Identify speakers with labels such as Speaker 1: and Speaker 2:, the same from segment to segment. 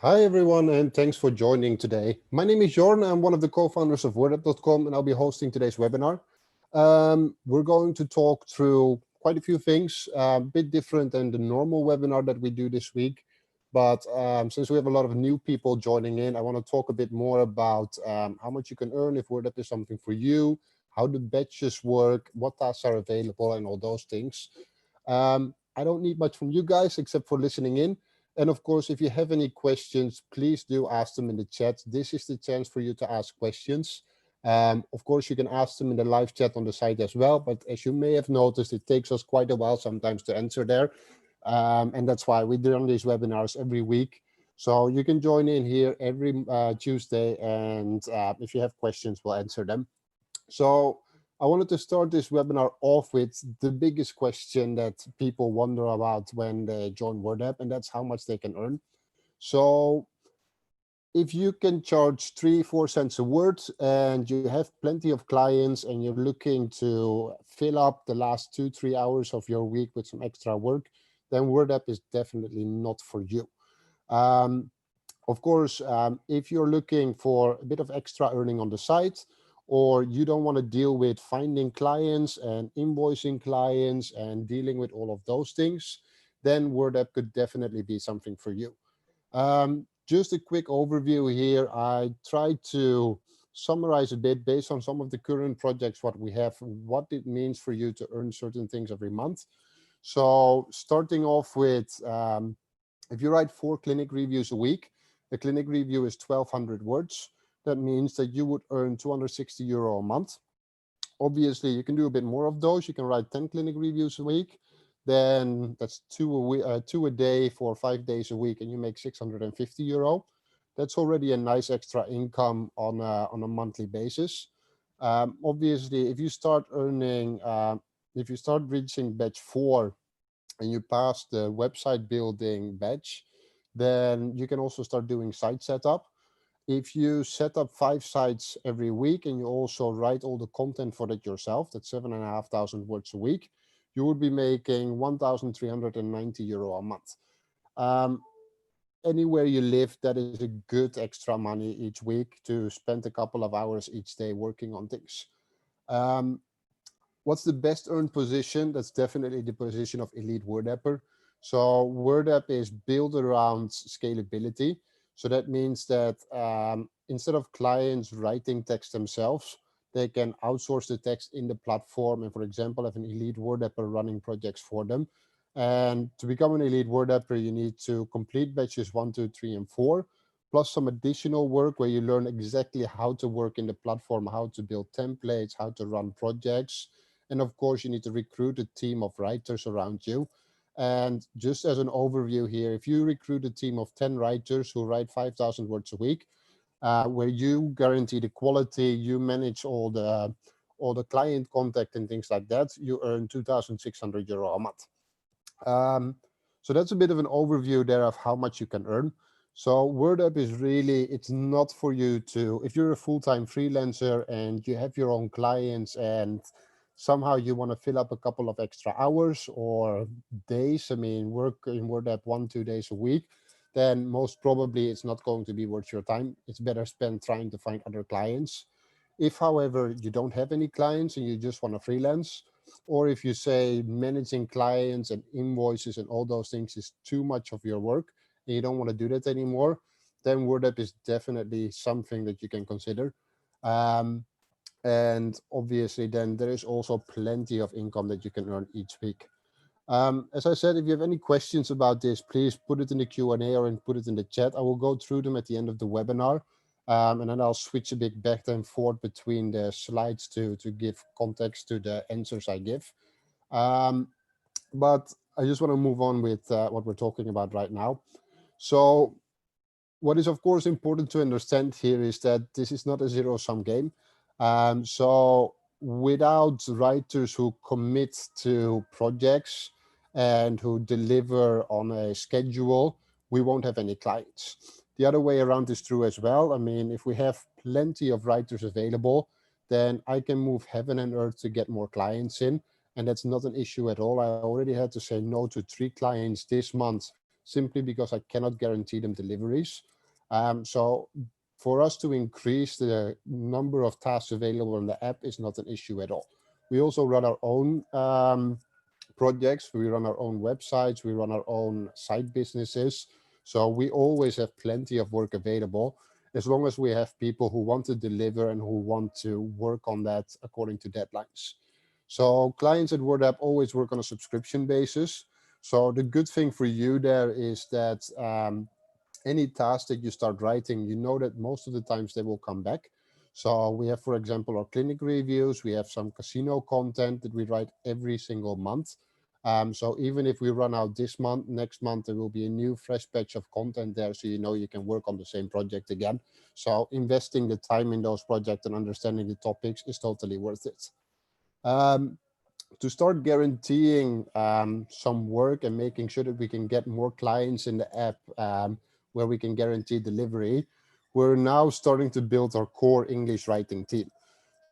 Speaker 1: Hi, everyone, and thanks for joining today. My name is Jorn. I'm one of the co-founders of Wordapp.com, and I'll be hosting today's webinar. We're going to talk through quite a few things, a bit different than the normal webinar that we do this week. But since we have a lot of new people joining in, I want to talk a bit more about how much you can earn if Wordapp is something for you, how the badges work, what tasks are available, and all those things. I don't need much from you guys except for listening in. And of course, if you have any questions, please do ask them in the chat. This is the chance for you to ask questions. Of course, you can ask them in the live chat on the site as well. But as you may have noticed, it takes us quite a while sometimes to answer there. And that's why we do these webinars every week. So you can join in here every Tuesday. And if you have questions, we'll answer them. So I wanted to start this webinar off with the biggest question that people wonder about when they join Wordapp, and that's how much they can earn. So if you can charge 3-4 cents a word and you have plenty of clients and you're looking to fill up the last 2-3 hours of your week with some extra work, then Wordapp is definitely not for you. Of course, if you're looking for a bit of extra earning on the side, or you don't want to deal with finding clients and invoicing clients and dealing with all of those things, then Wordapp could definitely be something for you. Just a quick overview here. I tried to summarize a bit based on some of the current projects, what we have, what it means for you to earn certain things every month. So starting off with, if you write 4 clinic reviews a week, a clinic review is 1,200 words. That means that you would earn €260 a month. Obviously, you can do a bit more of those. You can write 10 clinic reviews a week. Then that's two a day for 5 days a week, and you make €650. That's already a nice extra income on a monthly basis. Obviously, if you start earning, if you start reaching batch 4 and you pass the website building batch, then you can also start doing site setup. If you set up 5 sites every week and you also write all the content for that yourself, that's 7,500 words a week, you would be making €1,390 a month. Anywhere you live, that is a good extra money each week to spend a couple of hours each day working on things. What's the best earned position? That's definitely the position of elite Wordapper. So Wordapp is built around scalability. So that means that instead of clients writing text themselves, they can outsource the text in the platform and, for example, have an elite Wordapper running projects for them. And to become an elite Wordapper, you need to complete batches 1, 2, 3, and 4, plus some additional work where you learn exactly how to work in the platform, how to build templates, how to run projects. And of course, you need to recruit a team of writers around you. And just as an overview here, if you recruit a team of 10 writers who write 5,000 words a week, where you guarantee the quality, you manage all the client contact and things like that, you earn €2,600 a month. So that's a bit of an overview there of how much you can earn. So Wordapp is really, it's not for you to, if you're a full-time freelancer and you have your own clients and somehow you want to fill up a couple of extra hours or days, I mean, work in Wordapp 1-2 days a week, then most probably it's not going to be worth your time. It's better spent trying to find other clients. If, however, you don't have any clients and you just want to freelance, or if you say managing clients and invoices and all those things is too much of your work and you don't want to do that anymore, then Wordapp is definitely something that you can consider. And obviously, then there is also plenty of income that you can earn each week. As I said, if you have any questions about this, please put it in the Q&A or put it in the chat. I will go through them at the end of the webinar. And then I'll switch a bit back and forth between the slides to give context to the answers I give. But I just want to move on with what we're talking about right now. So what is, of course, important to understand here is that this is not a zero-sum game. So without writers who commit to projects and who deliver on a schedule, we won't have any clients. The other way around is true as well. I mean, if we have plenty of writers available, then I can move heaven and earth to get more clients in. And that's not an issue at all. I already had to say no to 3 clients this month simply because I cannot guarantee them deliveries. So for us to increase the number of tasks available in the app is not an issue at all. We also run our own projects. We run our own websites. We run our own side businesses. So we always have plenty of work available as long as we have people who want to deliver and who want to work on that according to deadlines. So clients at Wordapp always work on a subscription basis. So the good thing for you there is that any task that you start writing, you know that most of the times they will come back. So we have, for example, our clinic reviews. We have some casino content that we write every single month. So even if we run out this month, next month there will be a new fresh batch of content there, so you know you can work on the same project again. So investing the time in those projects and understanding the topics is totally worth it. Um, to start guaranteeing some work and making sure that we can get more clients in the app where we can guarantee delivery, we're now starting to build our core English writing team.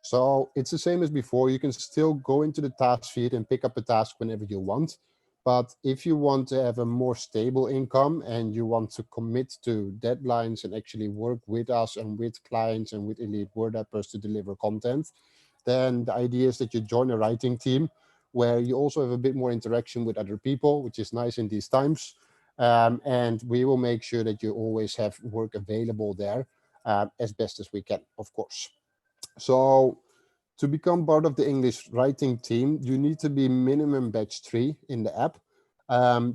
Speaker 1: So it's the same as before. You can still go into the task feed and pick up a task whenever you want. But if you want to have a more stable income and you want to commit to deadlines and actually work with us and with clients and with elite WordAppers to deliver content, then the idea is that you join a writing team where you also have a bit more interaction with other people, which is nice in these times. And we will make sure that you always have work available there as best as we can, of course. So to become part of the English writing team, you need to be minimum batch 3 in the app.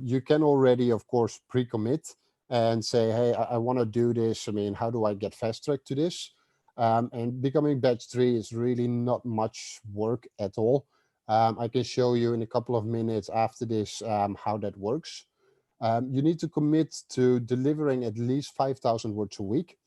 Speaker 1: You can already, of course, pre-commit and say, hey, I want to do this. I mean, how do I get fast track to this? And becoming batch 3 is really not much work at all. I can show you in a couple of minutes after this how that works. You need to commit to delivering at least 5,000 words a week.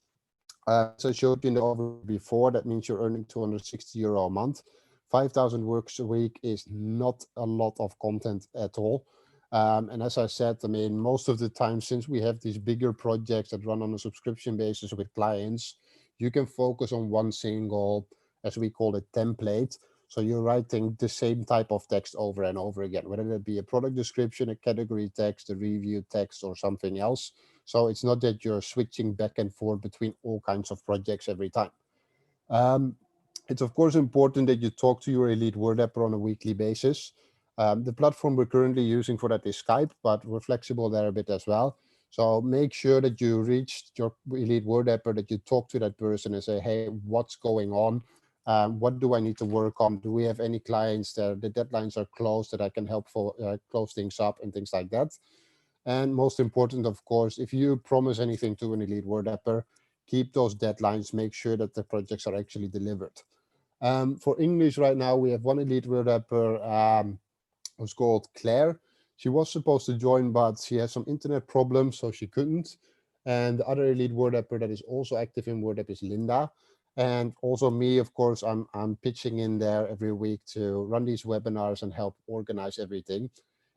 Speaker 1: As I showed you in the overview before, that means you're earning €260 a month. 5,000 words a week is not a lot of content at all. And as I said, I mean, most of the time, since we have these bigger projects that run on a subscription basis with clients, you can focus on one single, as we call it, template. So you're writing the same type of text over and over again, whether it be a product description, a category text, a review text, or something else. So it's not that you're switching back and forth between all kinds of projects every time. Um, it's of course important that you talk to your elite WordApper on a weekly basis. The platform we're currently using for that is Skype, but we're flexible there a bit as well. So make sure that you reach your elite WordApper, that you talk to that person and say, hey, what's going on? What do I need to work on? Do we have any clients that the deadlines are closed that I can help for close things up and things like that? And most important, of course, if you promise anything to an elite WordApper, keep those deadlines, make sure that the projects are actually delivered. For English right now, we have one elite WordApper who's called Claire. She was supposed to join, but she has some internet problems, so she couldn't. And the other elite WordApper that is also active in WordApp is Linda. And also me, of course, I'm pitching in there every week to run these webinars and help organize everything.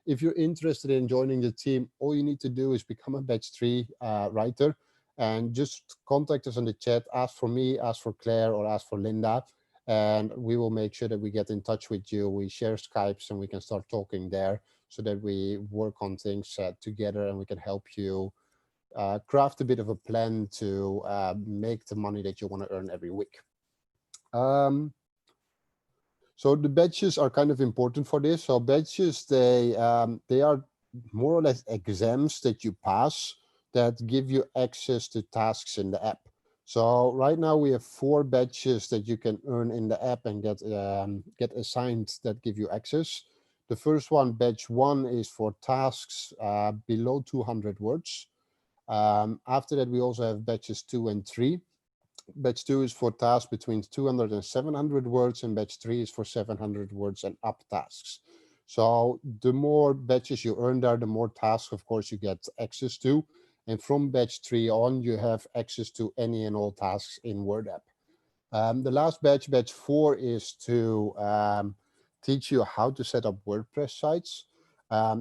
Speaker 1: If you're interested in joining the team, all you need to do is become a batch 3 writer and just contact us on the chat, ask for me, ask for Claire, or ask for Linda, and we will make sure that we get in touch with you. We share Skypes and we can start talking there so that we work on things together and we can help you craft a bit of a plan to make the money that you want to earn every week. So the badges are kind of important for this. So badges, they are more or less exams that you pass that give you access to tasks in the app. So right now we have 4 badges that you can earn in the app and get assigned that give you access. The first one, badge 1, is for tasks below 200 words. After that, we also have badges 2 and 3. Batch 2 is for tasks between 200 and 700 words, and batch 3 is for 700 words and up tasks. So the more batches you earn there, the more tasks, of course, you get access to. And from batch 3 on, you have access to any and all tasks in WordApp. The last batch, batch 4, is to teach you how to set up WordPress sites.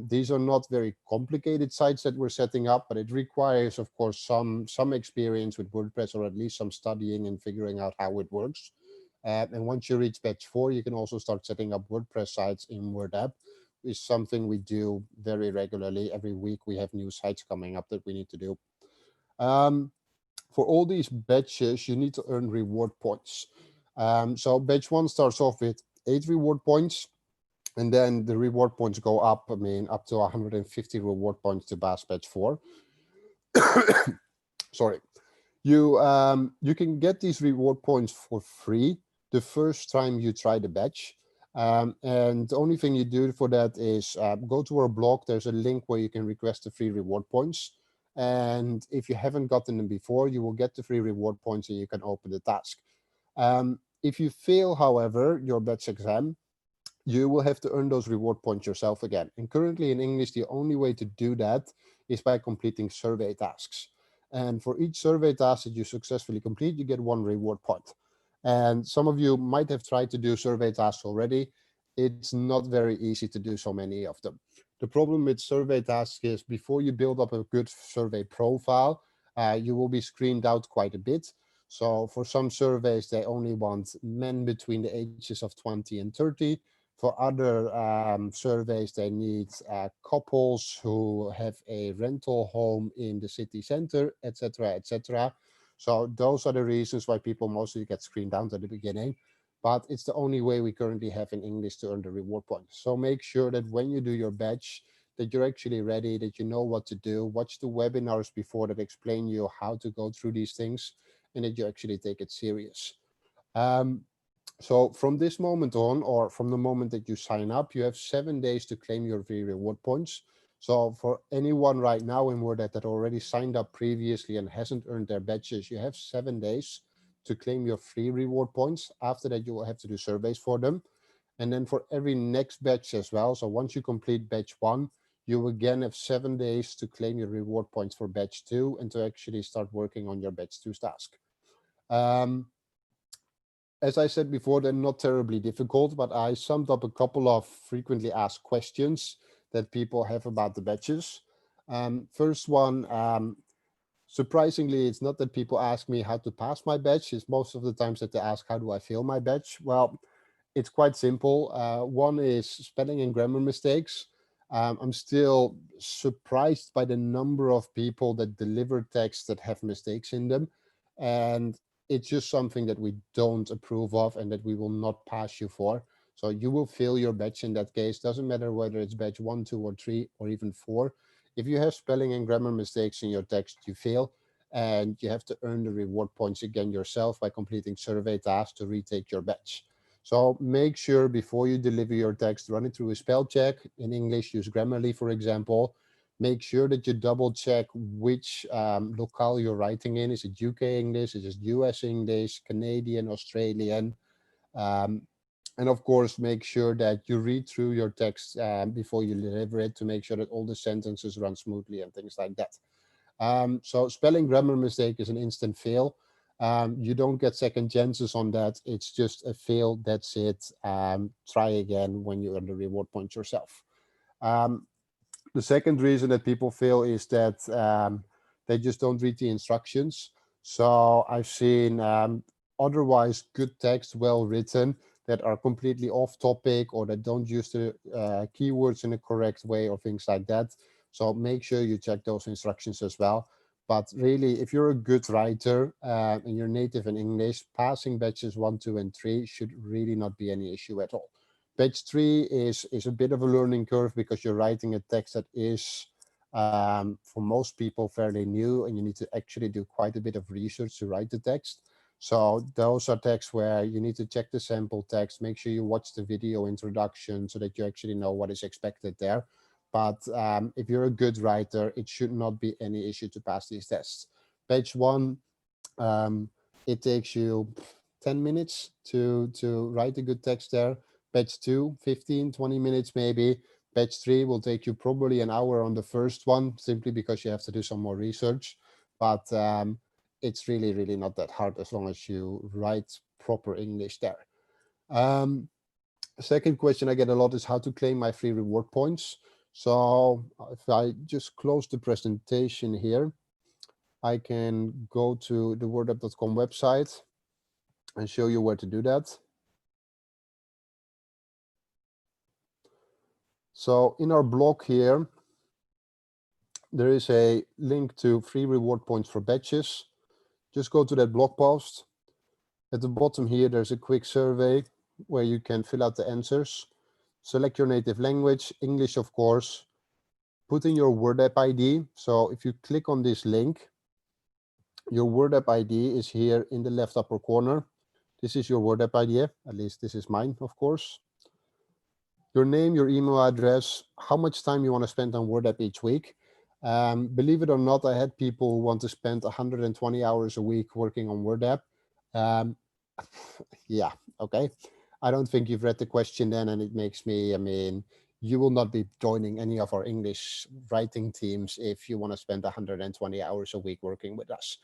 Speaker 1: These are not very complicated sites that we're setting up, but it requires, of course, some experience with WordPress, or at least some studying and figuring out how it works. And once you reach batch 4, you can also start setting up WordPress sites in WordApp. It's something we do very regularly. Every week we have new sites coming up that we need to do. For all these batches, you need to earn reward points. So batch 1 starts off with 8 reward points, and then the reward points go up, I mean, up to 150 reward points to pass batch 4. Sorry. You can get these reward points for free the first time you try the batch. And the only thing you do for that is go to our blog. There's a link where you can request the free reward points. And if you haven't gotten them before, you will get the free reward points and you can open the task. If you fail, however, your batch exam, you will have to earn those reward points yourself again. And currently in English, the only way to do that is by completing survey tasks. And for each survey task that you successfully complete, you get 1 reward point. And some of you might have tried to do survey tasks already. It's not very easy to do so many of them. The problem with survey tasks is before you build up a good survey profile, you will be screened out quite a bit. So for some surveys, they only want men between the ages of 20 and 30. For other surveys, they need couples who have a rental home in the city center, etc., etc. So those are the reasons why people mostly get screened out at the beginning. But it's the only way we currently have in English to earn the reward points. So make sure that when you do your batch, that you're actually ready, that you know what to do. Watch the webinars before that explain you how to go through these things, and that you actually take it serious. So from this moment on, or from the moment that you sign up, you have 7 days to claim your free reward points. So for anyone right now in Wordapp that already signed up previously and hasn't earned their badges, you have 7 days to claim your free reward points. After that, you will have to do surveys for them. And then for every next batch as well. So once you complete batch 1, you again have 7 days to claim your reward points for batch 2 and to actually start working on your batch 2's task. As I said before, they're not terribly difficult, but I summed up a couple of frequently asked questions that people have about the batches. First one, surprisingly, it's not that people ask me how to pass my batch. It's most of the times that they ask, how do I fail my batch? Well, it's quite simple. One is spelling and grammar mistakes. I'm still surprised by the number of people that deliver texts that have mistakes in them. And it's just something that we don't approve of and that we will not pass you for. So you will fail your batch in that case. Doesn't matter whether it's batch 1, 2, or 3, or even 4. If you have spelling and grammar mistakes in your text, you fail. And you have to earn the reward points again yourself by completing survey tasks to retake your batch. So make sure before you deliver your text, run it through a spell check. In English, use Grammarly, for example. Make sure that you double check which locale you're writing in. Is it UK English? Is it US English, Canadian, Australian? And of course, make sure that you read through your text before you deliver it to make sure that all the sentences run smoothly and things like that. So spelling grammar mistake is an instant fail. You don't get second chances on that. It's just a fail. That's it. Try again when you earn the reward points yourself. The second reason that people fail is that they just don't read the instructions. So I've seen otherwise good text, well written, that are completely off topic or that don't use the keywords in the correct way or things like that. So make sure you check those instructions as well. But really, if you're a good writer and you're native in English, passing batches 1, 2, and 3 should really not be any issue at all. Batch 3 is a bit of a learning curve because you're writing a text that is, for most people, fairly new, and you need to actually do quite a bit of research to write the text. So those are texts where you need to check the sample text, make sure you watch the video introduction so that you actually know what is expected there. But if you're a good writer, it should not be any issue to pass these tests. Batch 1, it takes you 10 minutes to write a good text there. Batch 2, 15, 20 minutes maybe. Batch 3 will take you probably an hour on the first one, simply because you have to do some more research. But it's really, really not that hard as long as you write proper English there. Second question I get a lot is how to claim my free reward points. So if I just close the presentation here, I can go to the wordapp.com website and show you where to do that. So in our blog here, there is a link to free reward points for batches. just go to that blog post. At the bottom here, there's a quick survey where you can fill out the answers. Select your native language, English, of course. Put in your Wordapp ID. So if you click on this link, your Wordapp ID is here in the left upper corner. This is your Wordapp ID, at least this is mine, of course. Your name, your email address, how much time you want to spend on Wordapp each week. Believe it or not, I had people who want to spend 120 hours a week working on Wordapp. Yeah, okay. I don't think you've read the question then, and it makes me, I mean, you will not be joining any of our English writing teams if you want to spend 120 hours a week working with us.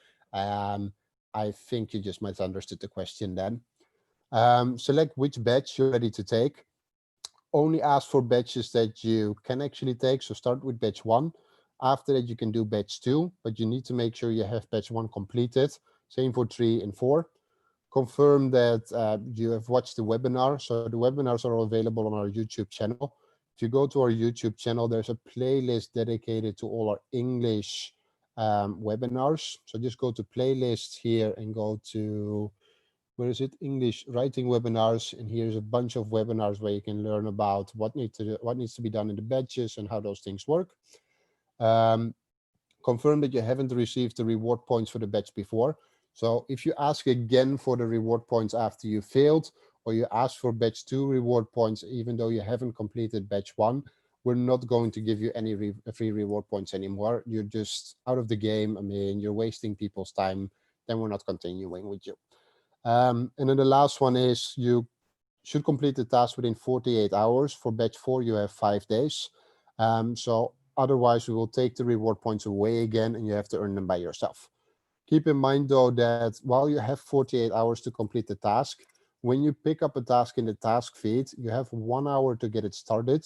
Speaker 1: I think you just misunderstood the question then. Select which batch you're ready to take. Only ask for batches that you can actually take. So start with batch 1. After that, you can do batch 2, but you need to make sure you have batch 1 completed. Same for 3 and 4. Confirm that you have watched the webinar. So the webinars are available on our YouTube channel. If you go to our YouTube channel, there's a playlist dedicated to all our English webinars. So just go to playlists here and go to, where is it? English writing webinars. And here's a bunch of webinars where you can learn about what needs to be done in the batches and how those things work. Confirm that you haven't received the reward points for the batch before. So if you ask again for the reward points after you failed, or you ask for batch 2 reward points, even though you haven't completed batch 1, we're not going to give you any free reward points anymore. You're just out of the game. I mean, you're wasting people's time. Then we're not continuing with you. And then the last one is you should complete the task within 48 hours. For batch 4, you have 5 days. So otherwise, we will take the reward points away again, and you have to earn them by yourself. Keep in mind, though, that while you have 48 hours to complete the task, when you pick up a task in the task feed, you have 1 hour to get it started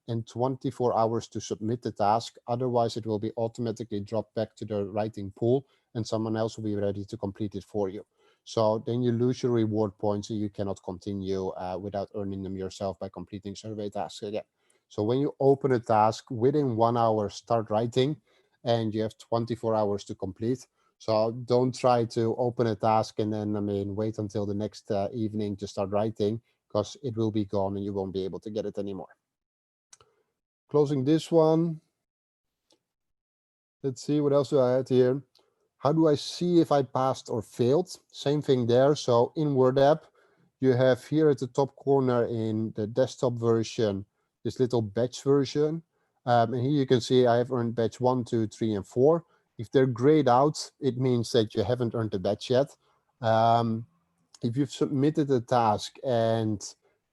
Speaker 1: and 24 hours to submit the task. Otherwise, it will be automatically dropped back to the writing pool, and someone else will be ready to complete it for you. So then you lose your reward points and you cannot continue without earning them yourself by completing survey tasks again. So when you open a task, within 1 hour, start writing, and you have 24 hours to complete. So don't try to open a task and then, I mean, wait until the next evening to start writing, because it will be gone and you won't be able to get it anymore. Closing this one. Let's see, what else do I have here? How do I see if I passed or failed? Same thing there. So in Wordapp, you have here at the top corner in the desktop version, this little batch version. And here you can see I have earned batch 1, 2, 3, and 4. If they're grayed out, it means that you haven't earned the batch yet. If you've submitted a task and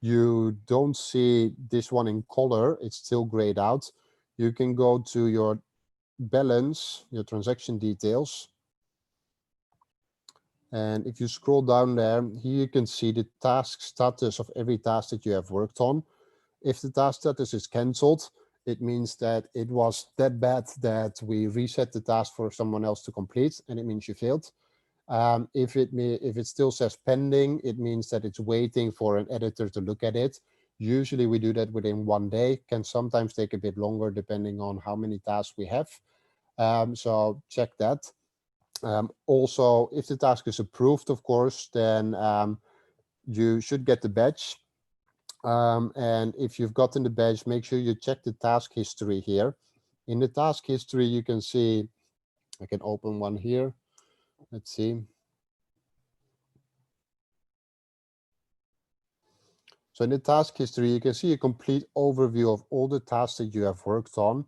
Speaker 1: you don't see this one in color, it's still grayed out, you can go to your balance, your transaction details. And if you scroll down there, here you can see the task status of every task that you have worked on. If the task status is cancelled, it means that it was that bad that we reset the task for someone else to complete, and it means you failed. If it still says pending, it means that it's waiting for an editor to look at it. Usually we do that within 1 day, can sometimes take a bit longer depending on how many tasks we have. So check that. Also, if the task is approved, of course, then you should get the badge. And if you've gotten the badge, make sure you check the task history here. In the task history, you can see, I can open one here. Let's see. So in the task history, you can see a complete overview of all the tasks that you have worked on,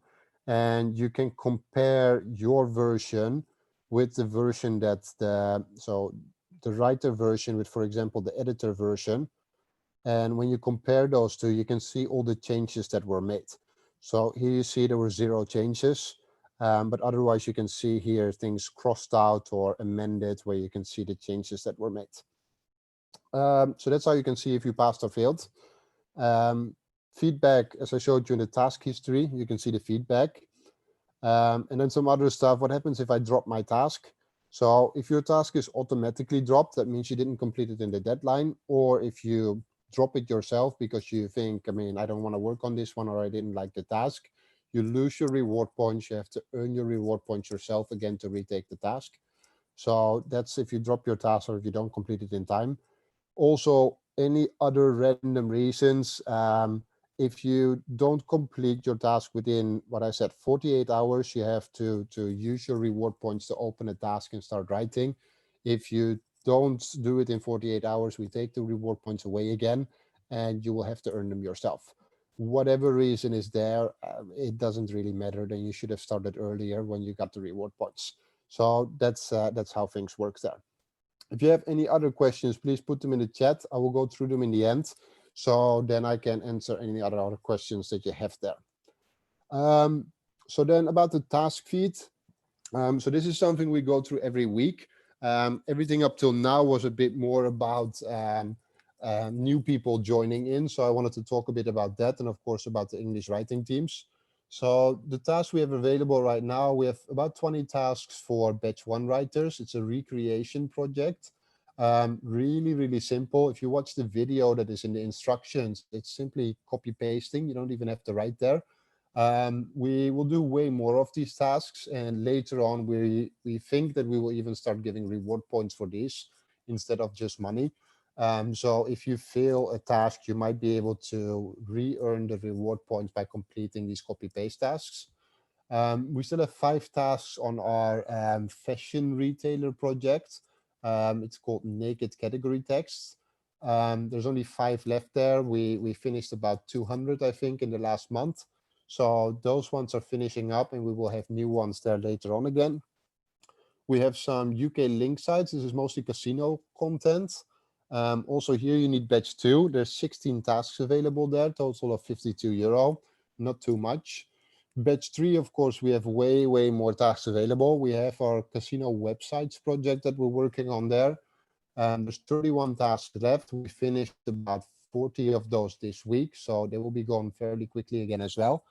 Speaker 1: and you can compare your version with the version that the writer version with, for example, the editor version. And when you compare those two, you can see all the changes that were made. So here you see there were 0 changes, but otherwise you can see here things crossed out or amended where you can see the changes that were made. So that's how you can see if you passed or failed. Feedback, as I showed you in the task history, you can see the feedback. And then some other stuff. What happens if I drop my task? So if your task is automatically dropped, that means you didn't complete it in the deadline. Or if you drop it yourself because you think, I mean, I don't want to work on this one, or I didn't like the task, you lose your reward points. You have to earn your reward points yourself again to retake the task. So that's if you drop your task or if you don't complete it in time. Also, any other random reasons, if you don't complete your task within what I said, 48 hours, you have to use your reward points to open a task and start writing. If you don't do it in 48 hours, we take the reward points away again, and you will have to earn them yourself. Whatever reason is there, it doesn't really matter. Then you should have started earlier when you got the reward points. So that's how things work there. If you have any other questions, please put them in the chat. I will go through them in the end. So then I can answer any other questions that you have there. So then about the task feed. So this is something we go through every week. Everything up till now was a bit more about new people joining in. So I wanted to talk a bit about that and of course about the English writing teams. So the tasks we have available right now, we have about 20 tasks for batch 1 writers. It's a recreation project. Really, really simple. If you watch the video that is in the instructions, it's simply copy pasting. You don't even have to write there. We will do way more of these tasks, and later on we think that we will even start giving reward points for these instead of just money. So if you fail a task, you might be able to re-earn the reward points by completing these copy-paste tasks. We still have 5 tasks on our fashion retailer project. It's called Naked Category Text. There's only 5 left there. We finished about 200, I think, in the last month. So those ones are finishing up, and we will have new ones there later on again. We have some UK link sites. This is mostly casino content. Also here you need batch 2. There's 16 tasks available there, total of €52. Not too much. Batch 3, of course, we have way more tasks available. We have our casino websites project that we're working on there. There's 31 tasks left. We finished about 40 of those this week, so they will be gone fairly quickly again as well.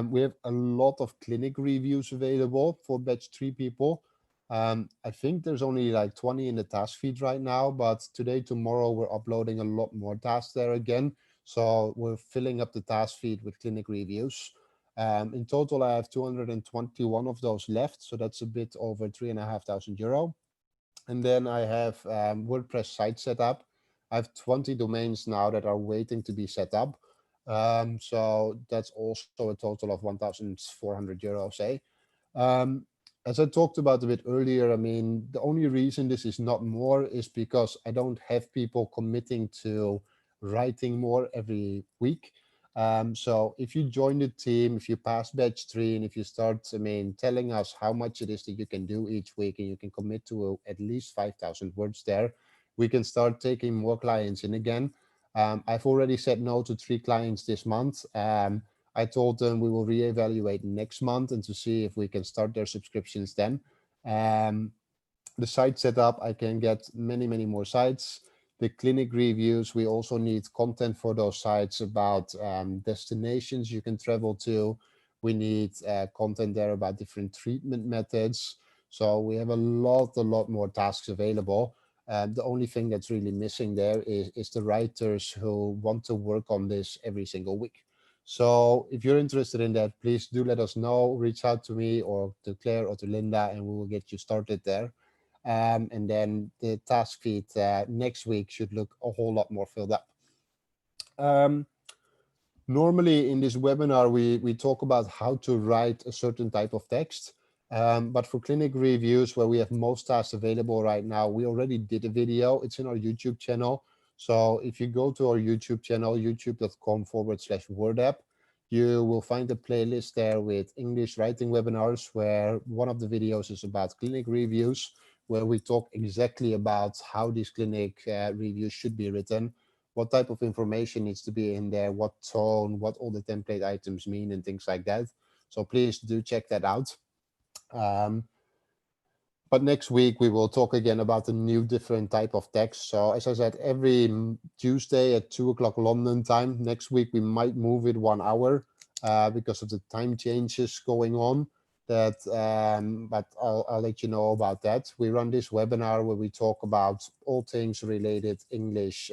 Speaker 1: We have a lot of clinic reviews available for batch 3 people. I think there's only like 20 in the task feed right now, but today, tomorrow, we're uploading a lot more tasks there again. So we're filling up the task feed with clinic reviews. In total, I have 221 of those left, so that's a bit over €3,500. And then I have WordPress site set up. I have 20 domains now that are waiting to be set up. So that's also a total of €1,400, say. As I talked about a bit earlier, I mean, the only reason this is not more is because I don't have people committing to writing more every week. So if you join the team, if you pass batch 3, and if you start, I mean, telling us how much it is that you can do each week, and you can commit to at least 5,000 words there, we can start taking more clients in again. I've already said no to 3 clients this month. I told them we will reevaluate next month and to see if we can start their subscriptions then. The site setup, I can get many more sites. The clinic reviews, we also need content for those sites about destinations you can travel to. We need content there about different treatment methods. So we have a lot more tasks available. The only thing that's really missing there is the writers who want to work on this every single week. So if you're interested in that, please do let us know. Reach out to me or to Claire or to Linda, and we will get you started there. And then the task feed next week should look a whole lot more filled up. Normally in this webinar, we talk about how to write a certain type of text. But for clinic reviews, where we have most tasks available right now, we already did a video. It's in our YouTube channel. So if you go to our YouTube channel, youtube.com/Wordapp, you will find a playlist there with English writing webinars, where one of the videos is about clinic reviews, where we talk exactly about how these clinic reviews should be written, what type of information needs to be in there, what tone, what all the template items mean, and things like that. So please do check that out. But next week, we will talk again about a new different type of text. So as I said, every Tuesday at 2 o'clock London time. Next week, we might move it 1 hour because of the time changes going on. But I'll let you know about that. We run this webinar where we talk about all things related English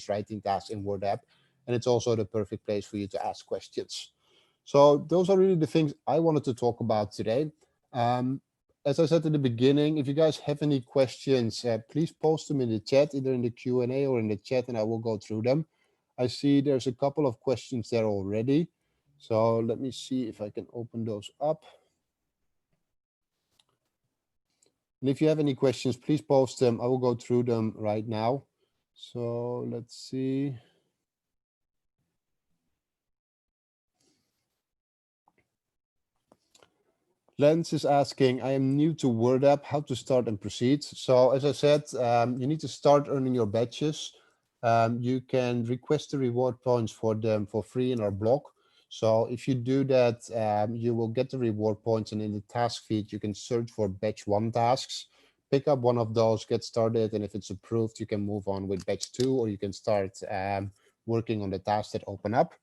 Speaker 1: writing tasks in Wordapp. And it's also the perfect place for you to ask questions. So those are really the things I wanted to talk about today. as I said in the beginning, if you guys have any questions, please post them in the chat, either in the Q&A or in the chat, and I will go through them. I see there's a couple of questions there already. So let me see if I can open those up. And if you have any questions, please post them. I will go through them right now. So let's see. Lens is asking, I am new to Wordapp, how to start and proceed. So as I said, you need to start earning your badges. You can request the reward points for them for free in our blog. So if you do that, you will get the reward points, and in the task feed, you can search for batch 1 tasks, pick up one of those, get started, and if it's approved, you can move on with batch 2, or you can start working on the tasks that open up.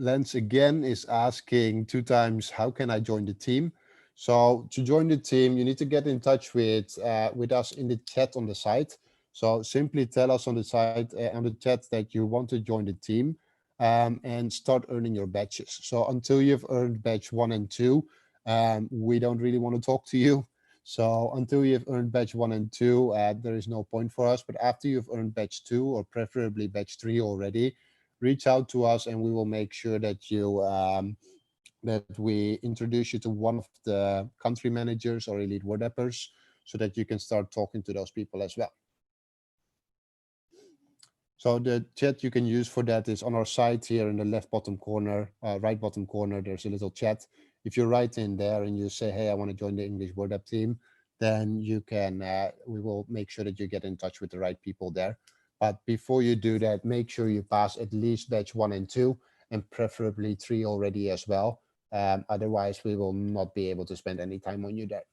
Speaker 1: Lance again is asking 2 times, how can I join the team? So to join the team, you need to get in touch with us in the chat on the site. So simply tell us on the site, on the chat, that you want to join the team and start earning your badges. So until you've earned badge 1 and 2, we don't really want to talk to you. So until you've earned badge 1 and 2, there is no point for us. But after you've earned badge 2, or preferably badge 3 already, reach out to us, and we will make sure that you that we introduce you to one of the country managers or elite Wordappers, so that you can start talking to those people as well. So the chat you can use for that is on our site here in the left bottom corner, right bottom corner. There's a little chat. If you write in there and you say, hey, I want to join the English Wordapp team, then you can, we will make sure that you get in touch with the right people there. But before you do that, make sure you pass at least batch 1 and 2, and preferably 3 already as well. Otherwise, we will not be able to spend any time on you there.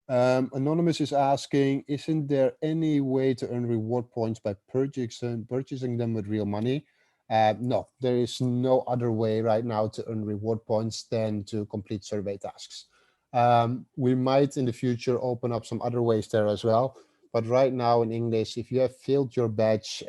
Speaker 1: Anonymous is asking, isn't there any way to earn reward points by purchasing them with real money? No, there is no other way right now to earn reward points than to complete survey tasks. We might in the future open up some other ways there as well. But right now in English, if you have failed your badge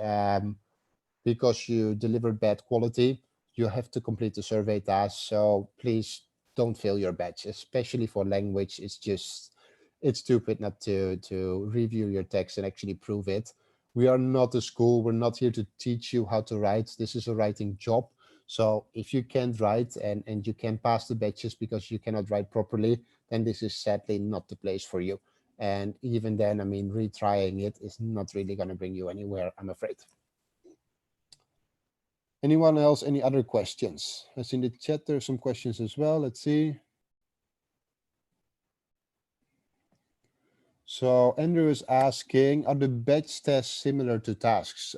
Speaker 1: because you delivered bad quality, you have to complete the survey task. So please don't fail your badge, especially for language. It's stupid not to review your text and actually prove it. We are not a school. We're not here to teach you how to write. This is a writing job. So if you can't write and you can't pass the badges because you cannot write properly, then this is sadly not the place for you. And even then, I mean, retrying it is not really going to bring you anywhere, I'm afraid. Anyone else? Any other questions? I see in the chat there's some questions as well. Let's see. So Andrew is asking, are the batch tests similar to tasks?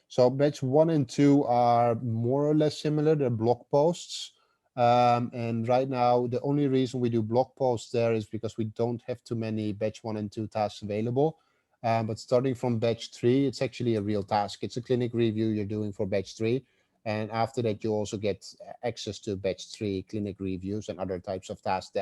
Speaker 1: So batch 1 and 2 are more or less similar. They're blog posts. And right now, the only reason we do blog posts there is because we don't have too many batch 1 and 2 tasks available. But starting from batch 3, it's actually a real task. It's a clinic review you're doing for batch 3. And after that, you also get access to batch 3 clinic reviews and other types of tasks there.